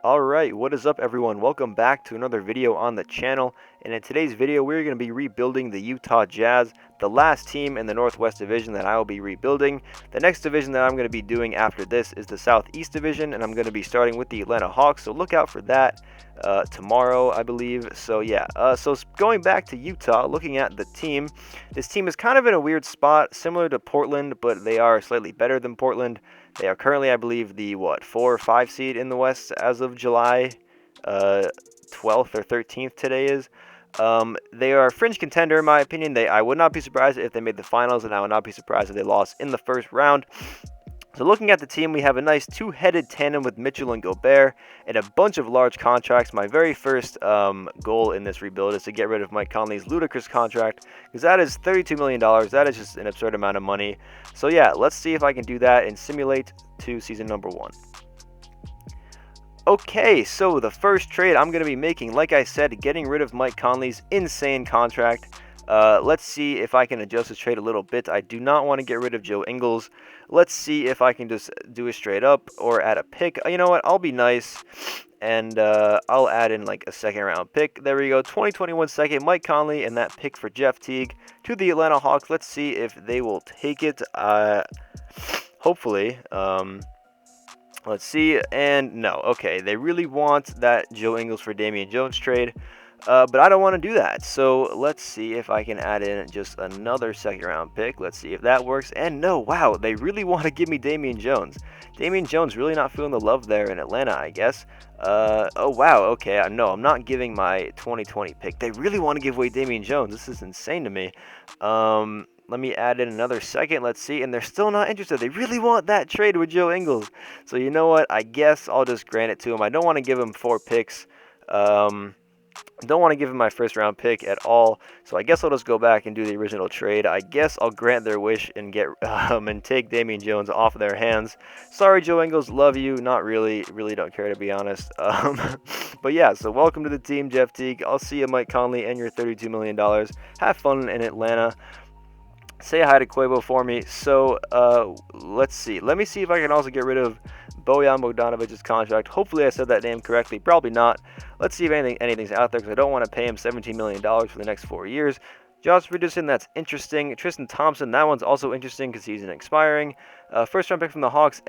Alright, what is up everyone? Welcome back to another video on the channel, and in today's video we're going to be rebuilding the Utah Jazz, the last team in the Northwest Division that I will be rebuilding. The next division that I'm going to be doing after this is the Southeast Division, and I'm going to be starting with the Atlanta Hawks, so look out for that tomorrow, I believe. So yeah, so going back to Utah, looking at the team, this team is kind of in a weird spot, similar to Portland, but they are slightly better than Portland. They are currently, I believe, the 4 or 5 seed in the West as of July 12th or 13th today is. They are a fringe contender in my opinion. I would not be surprised if they made the finals, and I would not be surprised if they lost in the first round. So looking at the team, we have a nice two-headed tandem with Mitchell and Gobert and a bunch of large contracts. My very first goal in this rebuild is to get rid of Mike Conley's ludicrous contract, because that is $32 million. That is just an absurd amount of money. So yeah, let's see if I can do that and simulate to season number 1. Okay, so the first trade I'm going to be making, like I said, getting rid of Mike Conley's insane contract. Let's see if I can adjust this trade a little bit. I do not want to get rid of Joe Ingles. Let's see if I can just do it straight up or add a pick. You know what? I'll be nice, and I'll add in like a second-round pick. There we go. 2021 second, Mike Conley, and that pick for Jeff Teague to the Atlanta Hawks. Let's see if they will take it. Hopefully. Let's see. And no. Okay. They really want that Joe Ingles for Damian Jones trade. But I don't want to do that, so let's see if I can add in just another second-round pick. Let's see if that works. And no, wow, they really want to give me Damian Jones. Damian Jones really not feeling the love there in Atlanta, I guess. Oh, wow, okay, no, I'm not giving my 2020 pick. They really want to give away Damian Jones. This is insane to me. Let me add in another second. Let's see, and they're still not interested. They really want that trade with Joe Ingles. So you know what? I guess I'll just grant it to him. I don't want to give him 4 picks. Don't want to give him my first round pick at all, so I guess I'll just go back and do the original trade. I guess I'll grant their wish and get and take Damian Jones off their hands. Sorry, Joe Ingles, love you, not really don't care, to be honest. But yeah, so welcome to the team, Jeff Teague. I'll see you, Mike Conley, and your $32 million. Have fun in Atlanta. Say hi to Quavo for me. So let's see. Let me see if I can also get rid of Bojan Bogdanovic's contract. Hopefully I said that name correctly. Probably not. Let's see if anything's out there, because I don't want to pay him $17 million for the next 4 years. Josh Richardson, that's interesting. Tristan Thompson, that one's also interesting because he's an expiring. First round pick from the Hawks,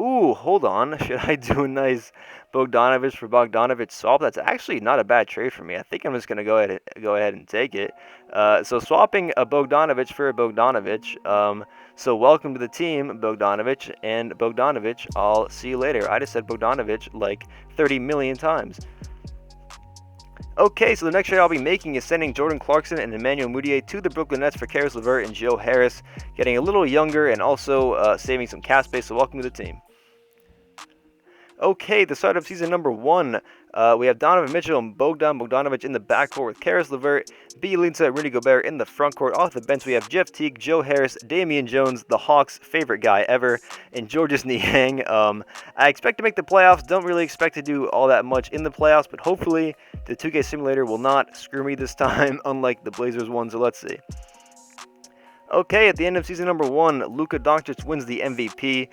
Ooh, hold on. Should I do a nice Bogdanovich for Bogdanovich swap? That's actually not a bad trade for me. I think I'm just going to go ahead and take it. So swapping a Bogdanovich for a Bogdanovich. So welcome to the team, Bogdanovich. And Bogdanovich, I'll see you later. I just said Bogdanovich like 30 million times. Okay, so the next trade I'll be making is sending Jordan Clarkson and Emmanuel Mudiay to the Brooklyn Nets for Caris LeVert and Joe Harris, getting a little younger and also saving some cap space, so welcome to the team. Okay, the start of season number 1, we have Donovan Mitchell and Bogdan Bogdanovic in the backcourt with Caris LeVert, Bjelica and Rudy Gobert in the frontcourt. Off the bench, we have Jeff Teague, Joe Harris, Damian Jones, the Hawks' favorite guy ever, and Georges Niang. I expect to make the playoffs. Don't really expect to do all that much in the playoffs, but hopefully the 2K simulator will not screw me this time, unlike the Blazers one, so let's see. Okay, at the end of season number 1, Luka Doncic wins the MVP.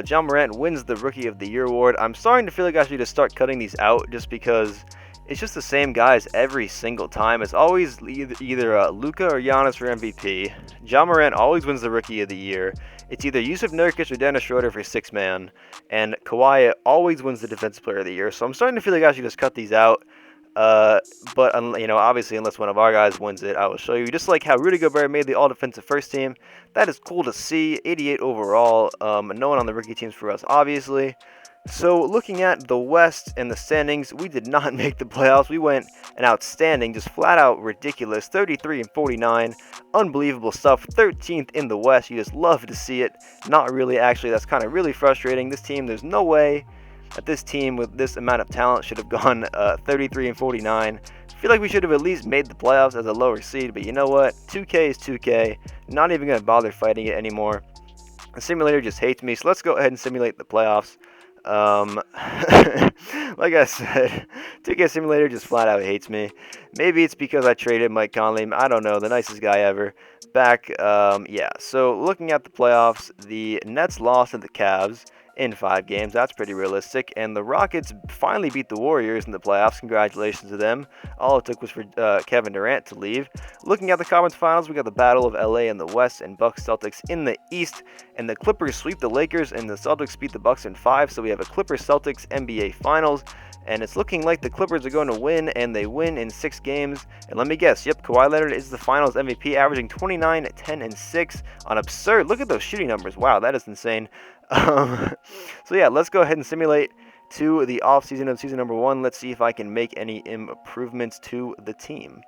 John Morant wins the Rookie of the Year award. I'm starting to feel like I should just start cutting these out, just because it's just the same guys every single time. It's always either Luka or Giannis for MVP. John Morant always wins the Rookie of the Year. It's either Yusuf Nurkic or Dennis Schroeder for 6 man. And Kawhi always wins the Defensive Player of the Year. So I'm starting to feel like I should just cut these out. But you know, obviously, unless one of our guys wins it, I will show you. Just like how Rudy Gobert made the All-Defensive First Team, that is cool to see. 88 overall. No one on the rookie teams for us, obviously. So looking at the West and the standings, we did not make the playoffs. We went an outstanding, just flat out ridiculous, 33 and 49, unbelievable stuff. 13th in the West. You just love to see it. Not really, actually. That's kind of really frustrating. This team, there's no way that this team with this amount of talent should have gone 33 and 49. I feel like we should have at least made the playoffs as a lower seed, but you know what? 2K is 2K. Not even going to bother fighting it anymore. The simulator just hates me, so let's go ahead and simulate the playoffs. Like I said, 2K Simulator just flat out hates me. Maybe it's because I traded Mike Conley. I don't know, the nicest guy ever. Yeah, so looking at the playoffs, the Nets lost to the Cavs. in 5 games. That's pretty realistic. And the Rockets finally beat the Warriors in the playoffs. Congratulations to them. All it took was for Kevin Durant to leave. Looking at the conference finals, we got the Battle of LA in the West and Bucks Celtics in the East. And the Clippers sweep the Lakers and the Celtics beat the Bucks in 5. So we have a Clippers Celtics NBA Finals. And it's looking like the Clippers are going to win, and they win in 6 games. And let me guess, yep, Kawhi Leonard is the Finals MVP, averaging 29, 10, and 6 on absurd. Look at those shooting numbers. Wow, that is insane. So yeah, let's go ahead and simulate to the offseason of season number 1. Let's see if I can make any improvements to the team.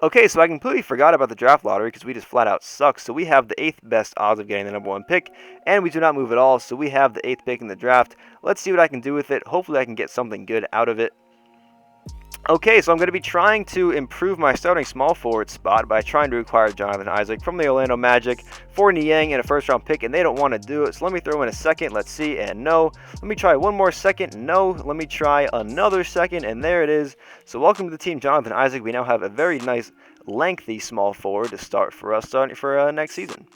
Okay, so I completely forgot about the draft lottery because we just flat out suck. So we have the 8th best odds of getting the number 1 pick, and we do not move at all. So we have the 8th pick in the draft. Let's see what I can do with it. Hopefully I can get something good out of it. Okay, so I'm going to be trying to improve my starting small forward spot by trying to acquire Jonathan Isaac from the Orlando Magic for Niang and a first-round pick, and they don't want to do it. So let me throw in a second. Let's see, and no. Let me try one more second. No. Let me try another second, and there it is. So welcome to the team, Jonathan Isaac. We now have a very nice, lengthy small forward to start for us starting for next season.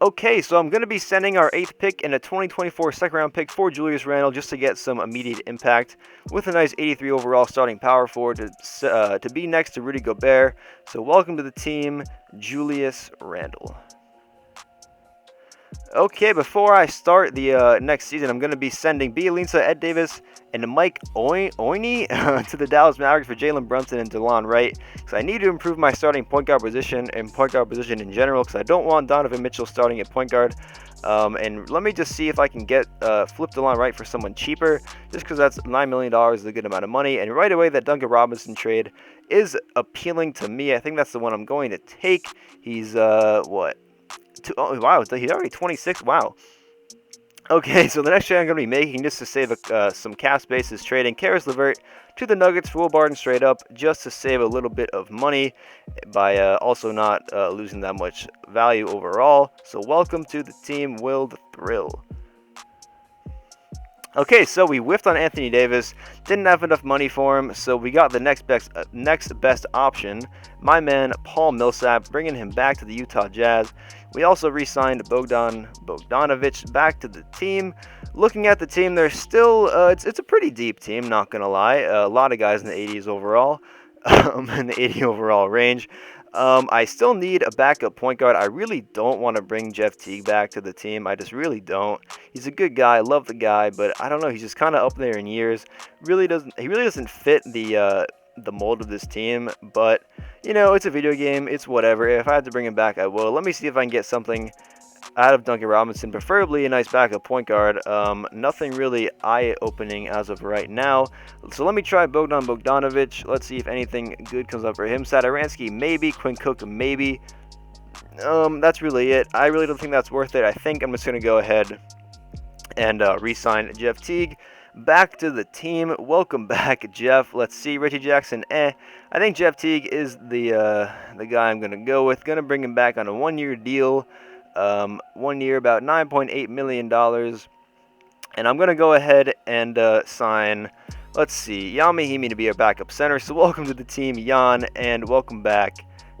Okay, so I'm going to be sending our 8th pick and a 2024 second-round pick for Julius Randle just to get some immediate impact with a nice 83 overall starting power forward to be next to Rudy Gobert. So welcome to the team, Julius Randle. Okay, before I start the next season, I'm going to be sending Bjelica, Ed Davis, and Mike Oiney to the Dallas Mavericks for Jalen Brunson and DeLon Wright, because I need to improve my starting point guard position and point guard position in general, because I don't want Donovan Mitchell starting at point guard. And let me just see if I can get flip DeLon Wright for someone cheaper, just because that's $9 million is a good amount of money. And right away, that Duncan Robinson trade is appealing to me. I think that's the one I'm going to take. He's, what? Oh, wow, he's already 26. Wow. Okay, so the next trade I'm going to be making, just to save some cap space, is trading Karis LeVert to the Nuggets for Will Barton straight up, just to save a little bit of money by also not losing that much value overall. So welcome to the team, Will the Thrill. Okay, so we whiffed on Anthony Davis, didn't have enough money for him, so we got the next best option, my man Paul Millsap, bringing him back to the Utah Jazz. We also re-signed Bogdanovic back to the team. Looking at the team, there's still it's a pretty deep team, not gonna lie. A lot of guys in the 80s overall, in the 80 overall range. I still need a backup point guard. I really don't want to bring Jeff Teague back to the team. I just really don't. He's a good guy. I love the guy, but I don't know. He's just kind of up there in years. He really doesn't fit the mold of this team. But you know, it's a video game. It's whatever. If I had to bring him back, I will. Let me see if I can get something out of Duncan Robinson, preferably a nice backup point guard. Nothing really eye-opening as of right now. So let me try Bogdanovic. Let's see if anything good comes up for him. Satoransky, maybe. Quinn Cook, maybe. That's really it. I really don't think that's worth it. I think I'm just going to go ahead and re-sign Jeff Teague back to the team. Welcome back, Jeff. Let's see. Reggie Jackson, I think Jeff Teague is the guy I'm going to go with. Going to bring him back on a 1-year deal. 1 year, about $9.8 million. And I'm going to go ahead and sign, let's see, Jan Mahimi to be our backup center. So welcome to the team, Jan, and welcome back,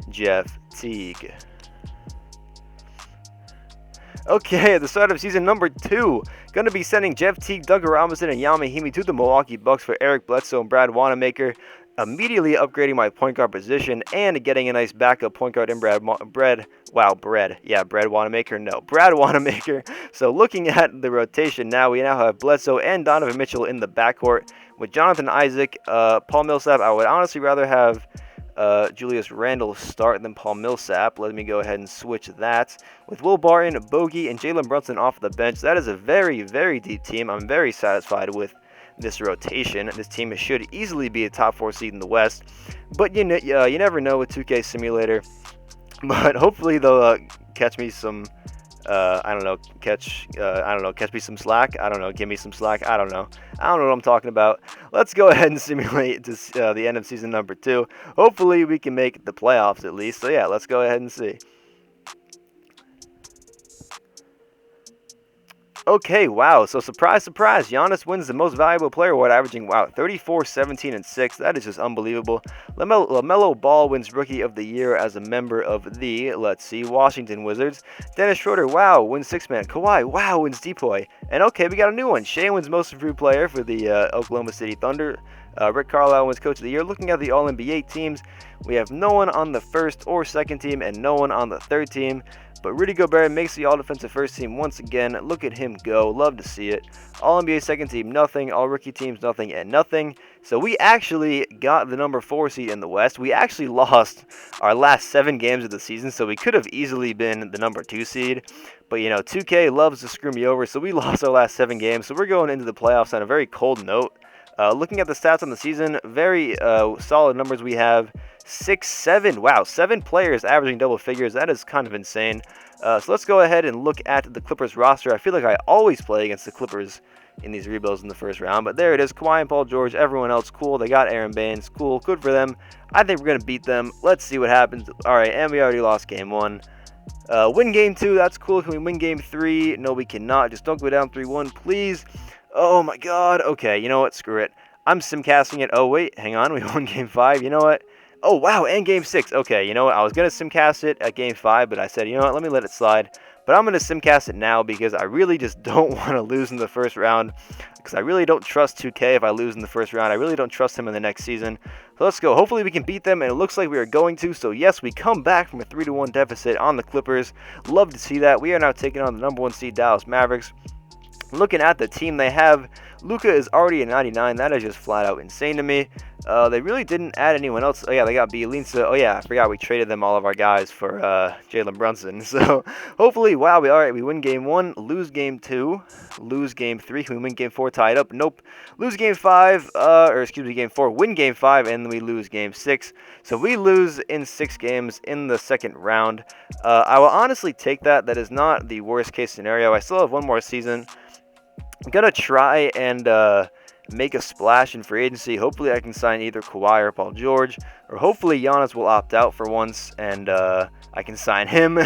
Jeff Teague. Okay, at the start of season number 2, going to be sending Jeff Teague, Duncan Robinson, and Jan Mahimi to the Milwaukee Bucks for Eric Bledsoe and Brad Wanamaker. Immediately upgrading my point guard position and getting a nice backup point guard in Brad Wanamaker. No, Brad Wanamaker. So looking at the rotation now, we now have Bledsoe and Donovan Mitchell in the backcourt with Jonathan Isaac, Paul Millsap. I would honestly rather have Julius Randle start than Paul Millsap. Let me go ahead and switch that with Will Barton, Bogey, and Jalen Brunson off the bench. That is a very, very deep team. I'm very satisfied with this rotation. This team should easily be a top 4 seed in the West, but you never know with 2K Simulator. But hopefully they'll catch me some catch me some slack. I don't know, give me some slack. I don't know what I'm talking about. Let's go ahead and simulate this, the end of season number 2. Hopefully we can make the playoffs at least. So yeah, let's go ahead and see. Okay, wow. So surprise, surprise, Giannis wins the most valuable player award, averaging, wow, 34, 17, and 6. That is just unbelievable. LaMelo Ball wins Rookie of the Year as a member of the, let's see, Washington Wizards. Dennis Schroeder, wow, wins Six-Man. Kawhi, wow, wins Depoy. And okay, we got a new one. Shea wins Most Improved Player for the Oklahoma City Thunder. Rick Carlisle wins Coach of the Year. Looking at the All-NBA teams, we have no one on the first or second team and no one on the third team. But Rudy Gobert makes the all-defensive first team once again. Look at him go. Love to see it. All-NBA second team, nothing. All-rookie teams, nothing and nothing. So we actually got the number 4 seed in the West. We actually lost our last 7 games of the season, so we could have easily been the number 2 seed. But, you know, 2K loves to screw me over, so we lost our last 7 games. So we're going into the playoffs on a very cold note. Looking at the stats on the season, very solid numbers we have. 6, 7, wow, 7 players averaging double figures. That is kind of insane. So let's go ahead and look at the Clippers roster. I feel like I always play against the Clippers in these rebuilds in the first round. But there it is, Kawhi and Paul George, everyone else, cool. They got Aaron Baines, cool, good for them. I think we're going to beat them. Let's see what happens. All right, and we already lost game 1. Win game 2, that's cool. Can we win game 3? No, we cannot. Just don't go down 3-1, please. Oh my god. Okay, you know what? Screw it. I'm simcasting it. Oh, wait. Hang on. We won game 5. You know what? Oh, wow. And game 6. Okay, you know what? I was going to simcast it at game 5, but I said, you know what? Let me let it slide. But I'm going to simcast it now because I really just don't want to lose in the first round. Because I really don't trust 2K if I lose in the first round. I really don't trust him in the next season. So let's go. Hopefully we can beat them, and it looks like we are going to. So yes, we come back from a 3-1 deficit on the Clippers. Love to see that. We are now taking on the number 1 seed Dallas Mavericks. Looking at the team they have, Luka is already at 99. That is just flat out insane to me. They really didn't add anyone else. Oh yeah, they got Bjelica. Oh yeah, I forgot we traded them all of our guys for Jalen Brunson. So hopefully, wow, we win game 1, lose game 2, lose game 3. Can we win game 4? Tie it up? Nope. Lose game 5, or excuse me, game 4. Win game 5, and then we lose game 6. So we lose in 6 games in the second round. I will honestly take that. That is not the worst case scenario. I still have one more season. I'm going to try and make a splash in free agency. Hopefully I can sign either Kawhi or Paul George, or hopefully Giannis will opt out for once and I can sign him.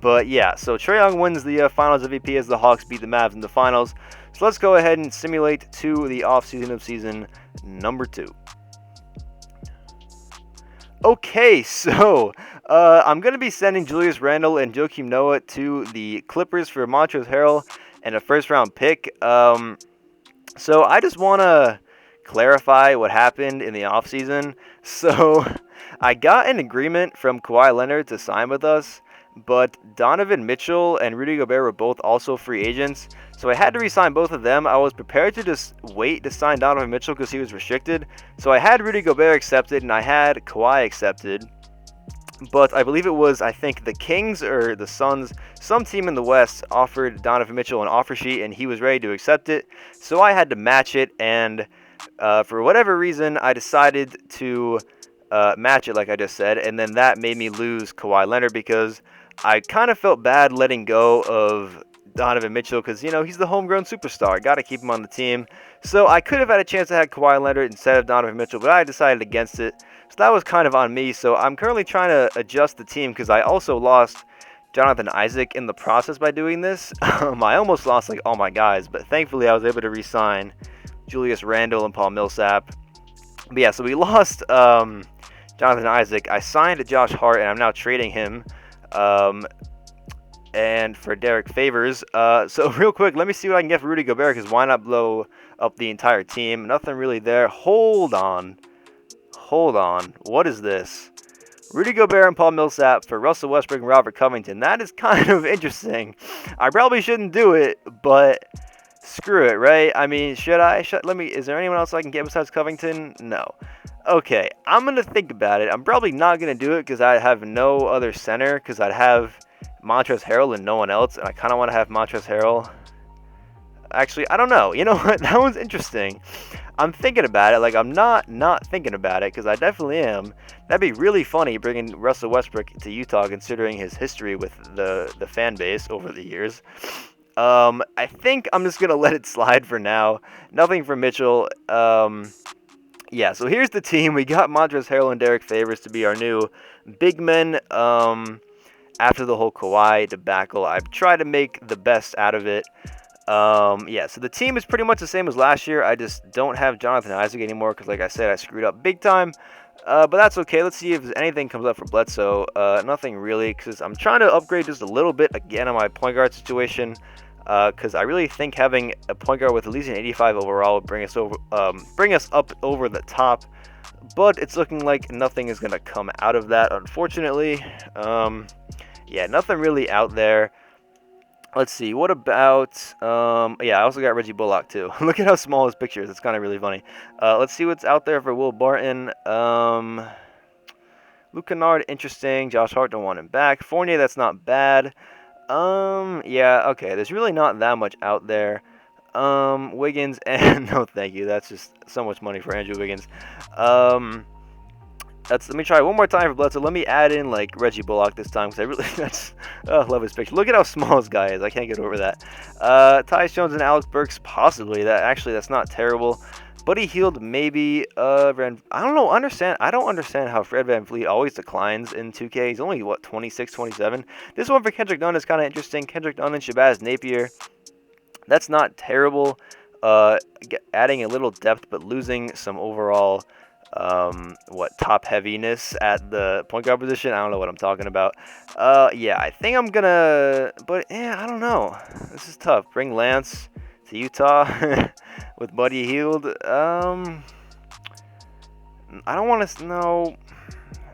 But yeah, so Trae Young wins the finals MVP as the Hawks beat the Mavs in the finals. So let's go ahead and simulate to the offseason of season number 2. Okay, so I'm going to be sending Julius Randle and Joakim Noah to the Clippers for Montrezl Harrell and a first-round pick. So I just want to clarify what happened in the offseason. So I got an agreement from Kawhi Leonard to sign with us, but Donovan Mitchell and Rudy Gobert were both also free agents. So I had to re-sign both of them. I was prepared to just wait to sign Donovan Mitchell because he was restricted. So I had Rudy Gobert accepted and I had Kawhi accepted. But I believe it was, I think, the Kings or the Suns, some team in the West offered Donovan Mitchell an offer sheet, and he was ready to accept it. So I had to match it, and for whatever reason, I decided to match it, like I just said, and then that made me lose Kawhi Leonard because I kind of felt bad letting go of Donovan Mitchell because, you know, he's the homegrown superstar. Got to keep him on the team. So I could have had a chance to have Kawhi Leonard instead of Donovan Mitchell, but I decided against it. So that was kind of on me. So I'm currently trying to adjust the team because I also lost Jonathan Isaac in the process by doing this. I almost lost like all my guys, but thankfully I was able to re-sign Julius Randle and Paul Millsap. But yeah, so we lost Jonathan Isaac. I signed Josh Hart, and I'm now trading him. And for Derek Favors. So real quick, let me see what I can get for Rudy Gobert, because why not blow up the entire team? Nothing really there. Hold on. What is this? Rudy Gobert and Paul Millsap for Russell Westbrook and Robert Covington. That is kind of interesting. I probably shouldn't do it, but screw it, right? I mean, should I? Is there anyone else I can get besides Covington? No. Okay, I'm going to think about it. I'm probably not going to do it because I have no other center, because I'd have Montrezl Harrell and no one else, and I kind of want to have Montrezl Harrell. Actually, I don't know. You know what? That one's interesting. I'm thinking about it. Like, I'm not thinking about it, because I definitely am. That'd be really funny bringing Russell Westbrook to Utah, considering his history with the fan base over the years. I think I'm just going to let it slide for now. Nothing for Mitchell. Yeah, so here's the team. We got Montrezl Harrell and Derek Favors to be our new big men. After the whole Kawhi debacle, I've tried to make the best out of it. Yeah, so the team is pretty much the same as last year. I just don't have Jonathan Isaac anymore because, like I said, I screwed up big time. But that's okay. Let's see if anything comes up for Bledsoe. Nothing really, because I'm trying to upgrade just a little bit again on my point guard situation. Because I really think having a point guard with at least an 85 overall would bring us up over the top. But it's looking like nothing is gonna come out of that, unfortunately. Yeah, nothing really out there. Let's see. What about? Yeah, I also got Reggie Bullock too. Look at how small his picture is. It's kind of really funny. Let's see what's out there for Will Barton. Luke Kennard, interesting. Josh Hart, don't want him back. Fournier, that's not bad. Yeah, okay. There's really not that much out there. Wiggins, and no, thank you. That's just so much money for Andrew Wiggins. Let me try one more time for Bledsoe. Let me add in like Reggie Bullock this time because I really love his picture. Look at how small this guy is. I can't get over that. Tyus Jones and Alex Burks possibly. That's not terrible. Buddy Hield maybe. I don't know. I don't understand how Fred VanVleet always declines in 2K. He's only what 26, 27. This one for Kendrick Nunn is kind of interesting. Kendrick Nunn and Shabazz Napier. That's not terrible. Adding a little depth but losing some overall top heaviness at the point guard position. I don't know what I'm talking about. Yeah, I think I'm gonna, but yeah, I don't know. This is tough. Bring Lance to Utah with Buddy Hield. I don't want to. No.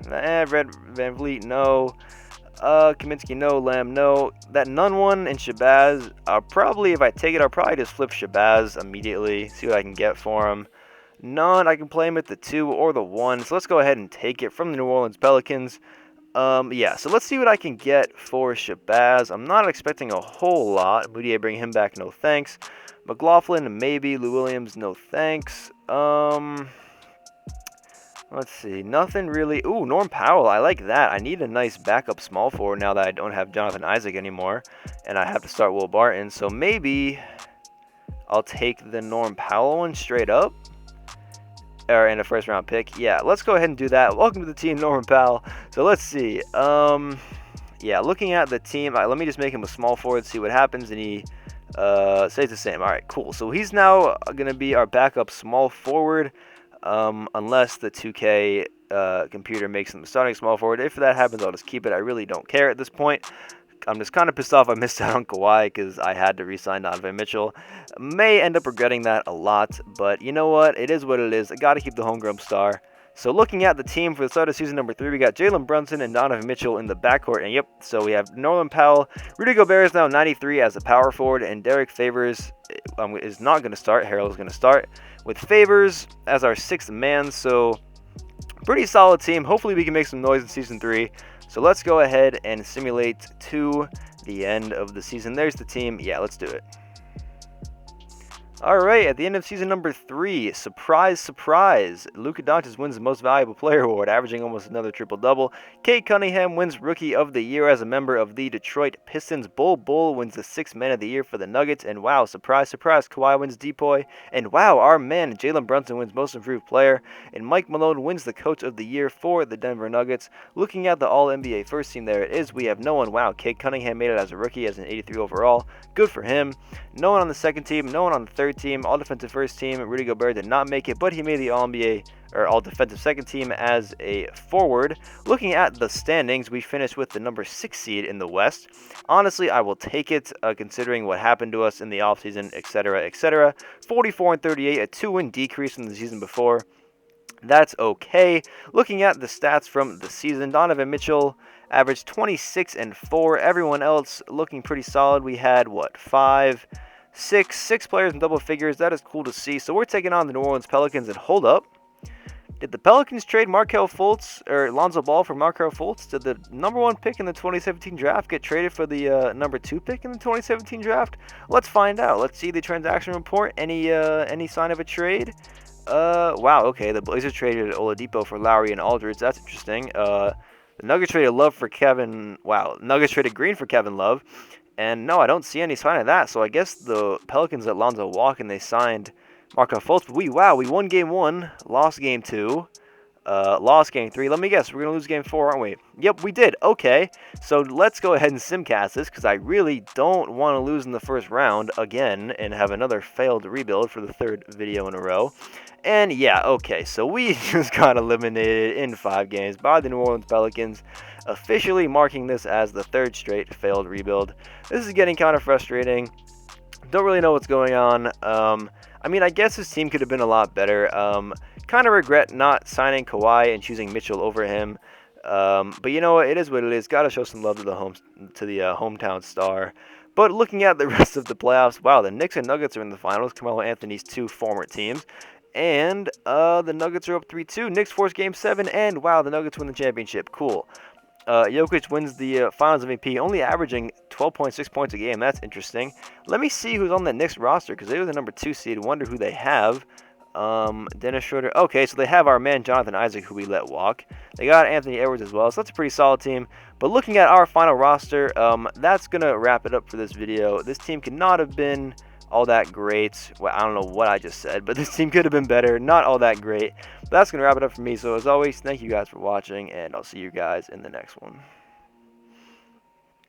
Red VanVleet, no. Kaminsky, no. Lamb, no. That Nunn one and Shabazz, if I take it, I'll probably just flip Shabazz immediately, see what I can get for him. None, I can play him at the 2 or the 1, so let's go ahead and take it from the New Orleans Pelicans. Yeah, so let's see what I can get for Shabazz. I'm not expecting a whole lot. Moutier, bring him back, no thanks. McLaughlin, maybe. Lou Williams, no thanks. Let's see, nothing really. Ooh, Norm Powell, I like that. I need a nice backup small forward now that I don't have Jonathan Isaac anymore, and I have to start Will Barton, so maybe I'll take the Norm Powell one straight up. Or in a first round pick. Yeah, let's go ahead and do that. Welcome to the team, Norman Powell. So let's see. Yeah, looking at the team, let me just make him a small forward, see what happens, and he stays the same. All right, cool. So he's now going to be our backup small forward, unless the 2K computer makes him starting small forward. If that happens, I'll just keep it. I really don't care at this point. I'm just kind of pissed off I missed out on Kawhi because I had to re-sign Donovan Mitchell. May end up regretting that a lot, but you know what? It is what it is. I got to keep the homegrown star. So looking at the team for the start of season number 3, we got Jalen Brunson and Donovan Mitchell in the backcourt. And yep, so we have Norman Powell. Rudy Gobert is now 93 as a power forward, and Derek Favors is not going to start. Harrell is going to start with Favors as our 6th man. So pretty solid team. Hopefully we can make some noise in season 3. So let's go ahead and simulate to the end of the season. There's the team. Yeah, let's do it. All right, at the end of season number 3, surprise, surprise, Luka Doncic wins the Most Valuable Player award, averaging almost another triple-double. Cade Cunningham wins Rookie of the Year as a member of the Detroit Pistons. Bull wins the 6th Man of the Year for the Nuggets. And wow, surprise, surprise, Kawhi wins Depoy. And wow, our man Jalen Brunson wins Most Improved Player. And Mike Malone wins the Coach of the Year for the Denver Nuggets. Looking at the All-NBA first team, there it is. We have no one. Wow, Cade Cunningham made it as a rookie as an 83 overall. Good for him. No one on the second team, no one on the third team, all defensive first team. Rudy Gobert did not make it, but he made the All-NBA or all defensive second team as a forward. Looking at the standings, we finished with the number 6 seed in the West. Honestly, I will take it considering what happened to us in the offseason, etc., etc. 44-38, a 2-win decrease from the season before. That's okay. Looking at the stats from the season, Donovan Mitchell averaged 26 and 4. Everyone else looking pretty solid. We had what, six players in double figures. That is cool to see. So we're taking on the New Orleans Pelicans, and hold up. Did the Pelicans trade Markelle Fultz or Lonzo Ball for Markelle Fultz? Did the number 1 pick in the 2017 draft get traded for the number 2 pick in the 2017 draft? Let's find out. Let's see the transaction report. Any sign of a trade? Wow, okay. The Blazers traded Oladipo for Lowry and Aldridge. That's interesting. The Nuggets traded Love for Kevin. Wow, Nuggets traded Green for Kevin Love. And no, I don't see any sign of that. So I guess the Pelicans let Lonzo walk and they signed Markelle Fultz. But we won game 1, lost game 2. Lost game 3. Let me guess, we're going to lose game 4, aren't we? Yep, we did. Okay, so let's go ahead and simcast this because I really don't want to lose in the first round again and have another failed rebuild for the 3rd video in a row. And yeah, okay, so we just got eliminated in 5 games by the New Orleans Pelicans, officially marking this as the 3rd straight failed rebuild. This is getting kind of frustrating. Don't really know what's going on. I mean, I guess this team could have been a lot better. Kind of regret not signing Kawhi and choosing Mitchell over him. But you know what? It is what it is. Got to show some love to the hometown star. But looking at the rest of the playoffs, wow, the Knicks and Nuggets are in the finals. Carmelo Anthony's 2 former teams. And the Nuggets are up 3-2. Knicks force Game 7. And wow, the Nuggets win the championship. Cool. Jokic wins the Finals MVP, only averaging 12.6 points a game. That's interesting. Let me see who's on the Knicks roster, because they were the number 2 seed. Wonder who they have. Dennis Schroeder. Okay, so they have our man Jonathan Isaac, who we let walk. They got Anthony Edwards as well, so that's a pretty solid team. But looking at our final roster, that's going to wrap it up for this video. This team could not have been all that great. Well, I don't know what I just said, but this team could have been better. Not all that great. But that's going to wrap it up for me. So as always, thank you guys for watching, and I'll see you guys in the next one.